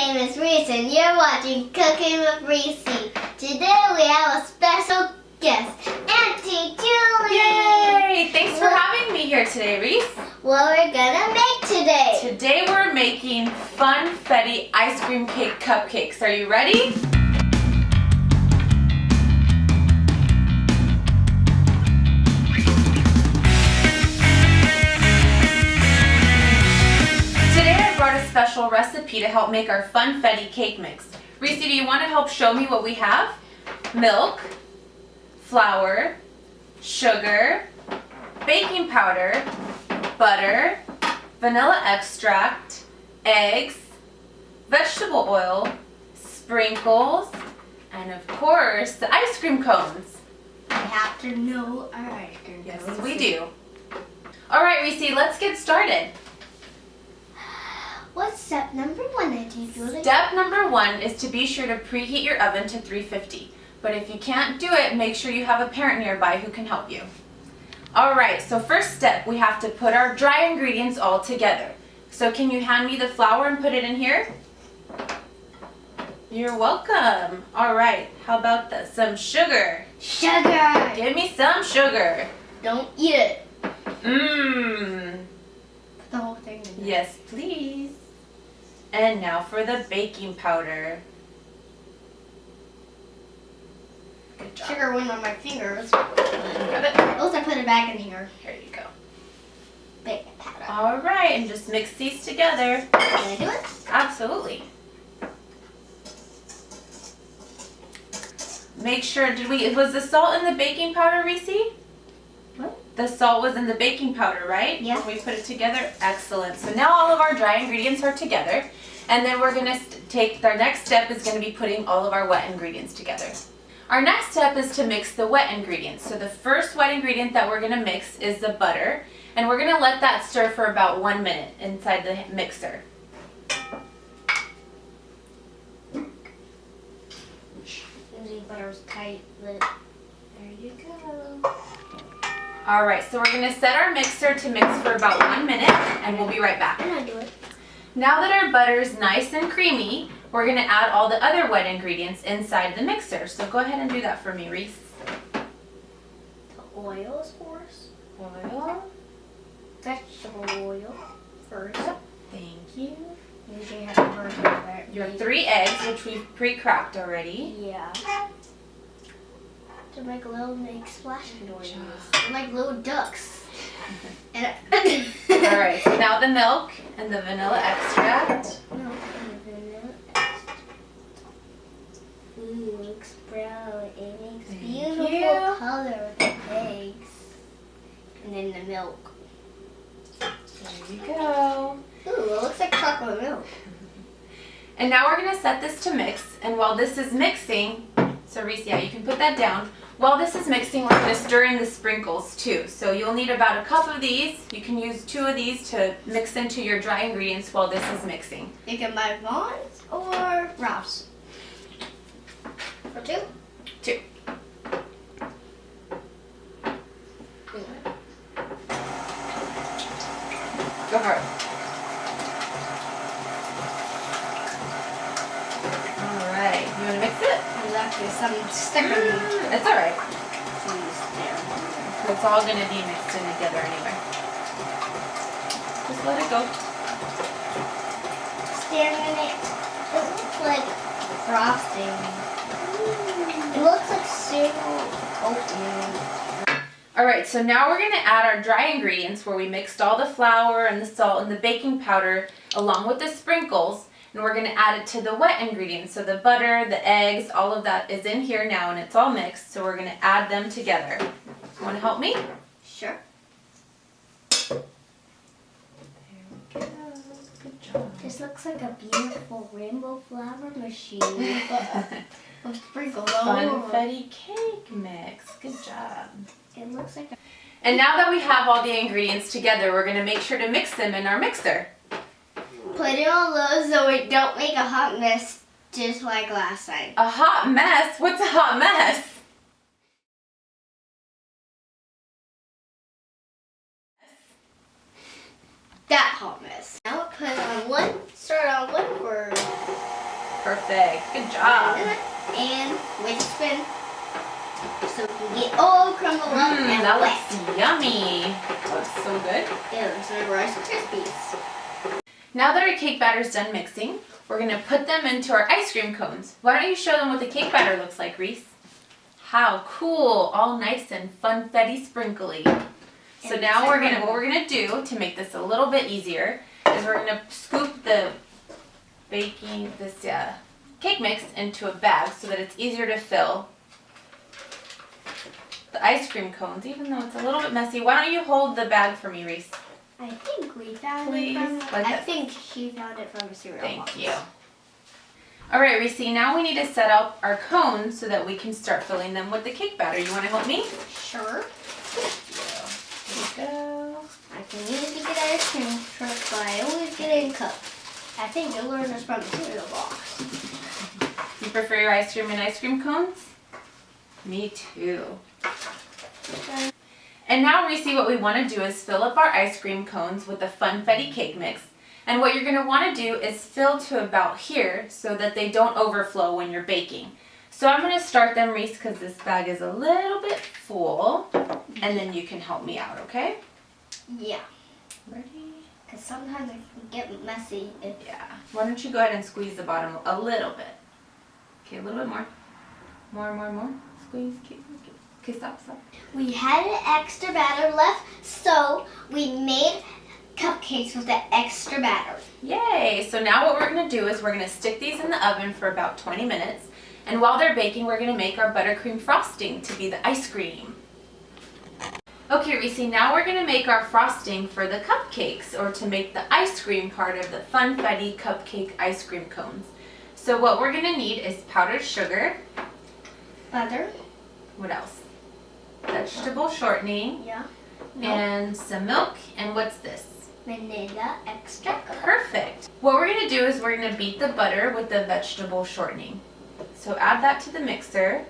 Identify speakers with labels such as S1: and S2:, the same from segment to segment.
S1: name is Reese and you're watching Cooking with Reese. Today we have a special guest, Auntie Julie.
S2: Yay! Thanks for having me here today, Reese.
S1: What we're gonna make today?
S2: Today we're making Funfetti ice cream cake cupcakes. Are you ready? A special recipe to help make our Funfetti cake mix. Reese, do you want to help show me what we have? Milk, flour, sugar, baking powder, butter, vanilla extract, eggs, vegetable oil, sprinkles, and of course the ice cream cones.
S1: I have to know our ice cream cones.
S2: Yes, we do. All right, Reese, let's get started.
S1: What's step number 1, Auntie Julie?
S2: Step number 1 is to be sure to preheat your oven to 350. But if you can't do it, make sure you have a parent nearby who can help you. Alright, so first step, we have to put our dry ingredients all together. So can you hand me the flour and put it in here? You're welcome. Alright, how about some sugar?
S1: Sugar!
S2: Give me some sugar.
S1: Don't eat it.
S2: Mmm.
S1: The whole thing in there.
S2: Yes, please. And now for the baking powder. Good job.
S1: Sugar went on my fingers.
S2: Got it?
S1: Also put it back in here.
S2: Here you go.
S1: Baking powder.
S2: All right, and just mix these together.
S1: Can I do it?
S2: Absolutely. Make sure, was the salt in the baking powder, Reese?
S1: What?
S2: The salt was in the baking powder, right?
S1: Yeah.
S2: When we put it together? Excellent. So now all of our dry ingredients are together. And then we're going to our next step is going to be putting all of our wet ingredients together. Our next step is to mix the wet ingredients. So the first wet ingredient that we're going to mix is the butter. And we're going to let that stir for about 1 minute inside the mixer.
S1: Usually butter's tight, but there you go.
S2: All right, so we're going to set our mixer to mix for about 1 minute, and we'll be right back.
S1: I'm gonna do it.
S2: Now that our butter is nice and creamy, we're going to add all the other wet ingredients inside the mixer. So go ahead and do that for me, Reese.
S1: The oil, of course.
S2: Oil.
S1: Vegetable oil first.
S2: Thank you.
S1: Usually have to burn it.
S2: Your 3 eggs, which we've pre-cracked already.
S1: Yeah. To make little splashing noises. Like little ducks. And
S2: All right, so now the milk and the vanilla extract.
S1: Milk and vanilla extract. Ooh, it looks brown. It makes
S2: Thank
S1: beautiful
S2: you.
S1: color with the eggs. And then the milk.
S2: There you go.
S1: Ooh, it looks like chocolate milk.
S2: And now we're going to set this to mix. And while this is mixing, so Reese, yeah, you can put that down. While this is mixing, we're going to stir in the sprinkles too. So you'll need about a cup of these. You can use 2 of these to mix into your dry ingredients while this is mixing.
S1: You can buy Vaughn's or Ralph's. For 2?
S2: 2. Go for it. All right, you want to mix it?
S1: There's some sticker.
S2: It's all right. It's all going to be mixed in together anyway. Just let it go.
S1: Staring in it. It looks like frosting. It looks like cereal oatmeal.
S2: All right, so now we're going to add our dry ingredients where we mixed all the flour and the salt and the baking powder along with the sprinkles. And we're going to add it to the wet ingredients. So the butter, the eggs, all of that is in here now and it's all mixed. So we're going to add them together. You want to help me?
S1: Sure.
S2: There we go. Good job.
S1: This looks like a beautiful rainbow flower machine with sprinkles all over.
S2: Funfetti cake mix. Good job.
S1: It looks like a...
S2: And now that we have all the ingredients together, we're going to make sure to mix them in our mixer.
S1: Put it on low so we don't make a hot mess just like last time.
S2: A hot mess? What's a hot mess?
S1: That hot mess. Now put on one, start on one for
S2: Perfect. Good job.
S1: And with a spin. So we can get all crumbled up and
S2: That
S1: wet.
S2: looks yummy. That looks so good.
S1: It looks like Rice Krispies.
S2: Now that our cake batter's done mixing, we're going to put them into our ice cream cones. Why don't you show them what the cake batter looks like, Reese? How cool. All nice and funfetti sprinkly. So now what we're gonna do to make this a little bit easier is we're gonna scoop the cake mix into a bag so that it's easier to fill the ice cream cones, even though it's a little bit messy. Why don't you hold the bag for me, Reese?
S1: I think we found
S2: Please,
S1: it from.
S2: like
S1: I
S2: this.
S1: think she found it from a cereal box.
S2: Thank you. All right, Reese, now we need to set up our cones so that we can start filling them with the cake batter. You want to help me?
S1: Sure.
S2: There you go.
S1: I can usually get ice cream truck, but I always get it in cups. I think you learned this from a cereal box.
S2: You prefer your ice cream in ice cream cones? Me too. And now, Reese, what we want to do is fill up our ice cream cones with the Funfetti cake mix. And what you're going to want to do is fill to about here so that they don't overflow when you're baking. So I'm going to start them, Reese, because this bag is a little bit full. And then you can help me out, okay?
S1: Yeah.
S2: Ready?
S1: Because sometimes it can get messy.
S2: Yeah. Why don't you go ahead and squeeze the bottom a little bit. Okay, a little bit more. More. Squeeze, keep. Okay, stop.
S1: We had an extra batter left, so we made cupcakes with the extra batter.
S2: Yay! So now what we're going to do is we're going to stick these in the oven for about 20 minutes. And while they're baking, we're going to make our buttercream frosting to be the ice cream. Okay, Reese, now we're going to make our frosting for the cupcakes, or to make the ice cream part of the Funfetti Cupcake ice cream cones. So what we're going to need is powdered sugar.
S1: Butter.
S2: What else? Vegetable shortening.
S1: Yeah.
S2: And some milk. And what's this?
S1: Vanilla extract.
S2: Perfect. What we're going to do is we're going to beat the butter with the vegetable shortening. So add that to the mixer.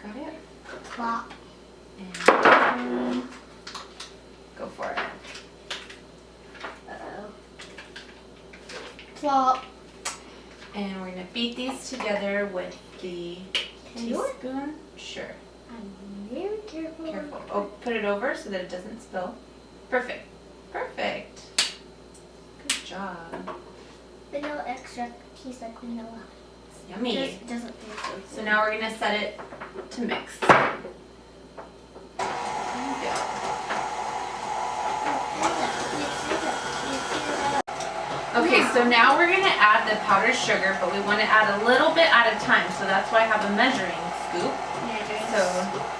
S2: Got it?
S1: Plop.
S2: And go for it.
S1: Uh-oh. Plop.
S2: And we're going to beat these together with the teaspoon. Sure.
S1: I'm very careful.
S2: Careful. Oh, put it over so that it doesn't spill. Perfect. Good job.
S1: Vanilla extract tastes like vanilla.
S2: It's yummy.
S1: It doesn't taste so good.
S2: So now we're going to set it to mix. There you go. Okay, so now we're going to add the powdered sugar, but we want to add a little bit at a time. So that's why I have a measuring scoop. So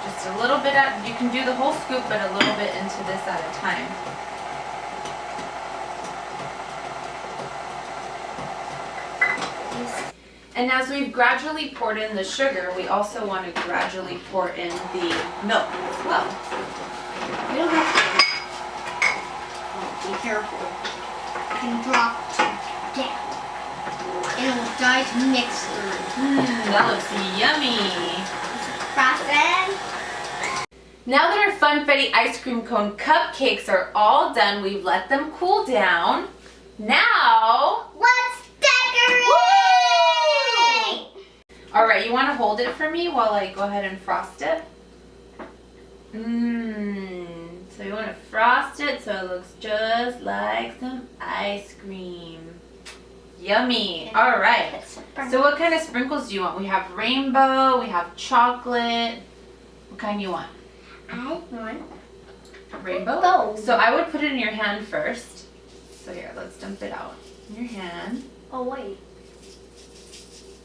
S2: just a little bit you can do the whole scoop, but a little bit into this at a time. And as we've gradually poured in the sugar, we also want to gradually pour in the milk as well.
S1: You don't have to. Oh, be careful. You can drop down. It will dry to mix through.
S2: That looks yummy.
S1: Frosting.
S2: Now that our Funfetti ice cream cone cupcakes are all done, we've let them cool down. Now,
S1: Let's decorate!
S2: all right, you want to hold it for me while I go ahead and frost it? So you want to frost it so it looks just like some ice cream. Yummy. All right. So what kind of sprinkles do you want? We have rainbow, we have chocolate. What kind do you want?
S1: I want
S2: Rainbow?
S1: both.
S2: So I would put it in your hand first. So here, let's dump it out in your hand.
S1: Oh, wait.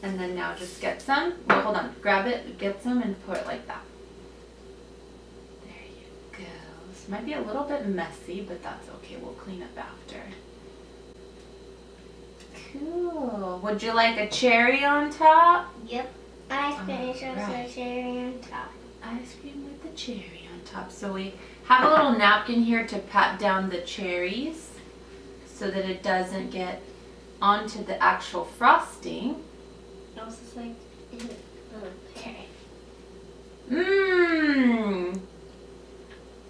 S2: And then now just get some. Well, hold on. Grab it, get some, and pour it like that. There you go. This might be a little bit messy, but that's okay. We'll clean up after. Cool. Would you like a cherry on top?
S1: Yep. Ice cream with
S2: Alright.
S1: a cherry on top.
S2: Ice cream with the cherry on top. So we have a little napkin here to pat down the cherries so that it doesn't get onto the actual frosting.
S1: I was just like,
S2: Okay.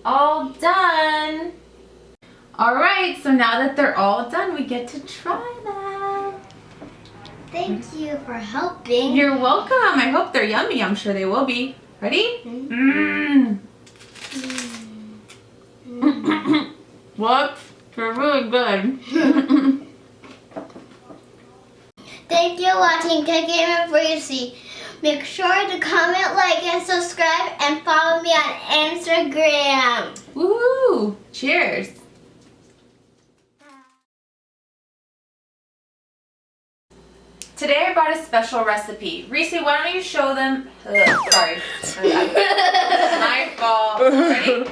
S2: All done. All right, so now that they're all done, we get to try them.
S1: Thank you for helping.
S2: You're welcome. I hope they're yummy. I'm sure they will be. Ready? Mmm. What? They're really good.
S1: Thank you for watching Cooking with Reesy. Make sure to comment, like, and subscribe, and follow me on Instagram.
S2: Woohoo! Cheers. Today I brought a special recipe. Reese, why don't you show them? Sorry. My fault. Ready?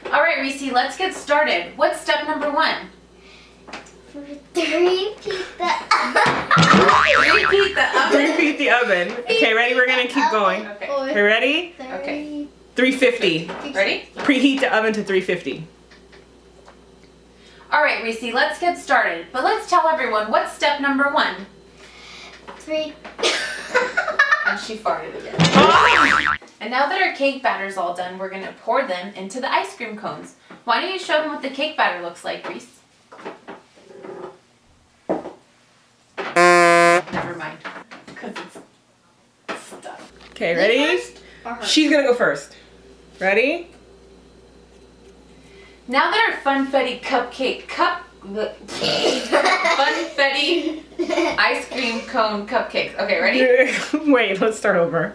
S2: All right, Reese, let's get started. What's step number 1?
S1: Repeat the
S2: Repeat the oven.
S3: Repeat the oven. Okay, ready? We're gonna keep going.
S2: Okay.
S3: Okay, ready?
S2: Okay.
S3: 350.
S2: Ready?
S3: Preheat the oven to 350.
S2: All right, Reese, let's get started. But let's tell everyone, what's step number 1?
S1: 3.
S2: And she farted again.
S3: Oh!
S2: And now that our cake batter's all done, we're gonna pour them into the ice cream cones. Why don't you show them what the cake batter looks like, Reese? Never mind, because it's stuff.
S3: Okay, ready?
S1: Or her?
S3: She's gonna go first. Ready?
S2: Now that our Funfetti Funfetti ice cream cone cupcakes. Okay, ready?
S3: Wait, let's start over.